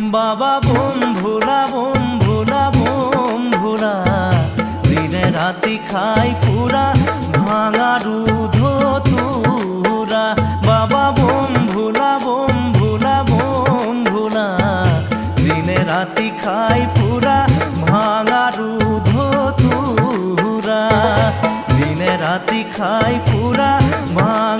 বাবা বোম ভোলা দিনে রাতি খাই ফুরা ভাঙা দুধ তুরা। বাবা বোম ভোলা দিনে রাতি খাই ফুরা ভাঙা দুধ তুরা। দিনে রাতি খাই ফুরা ভাঙা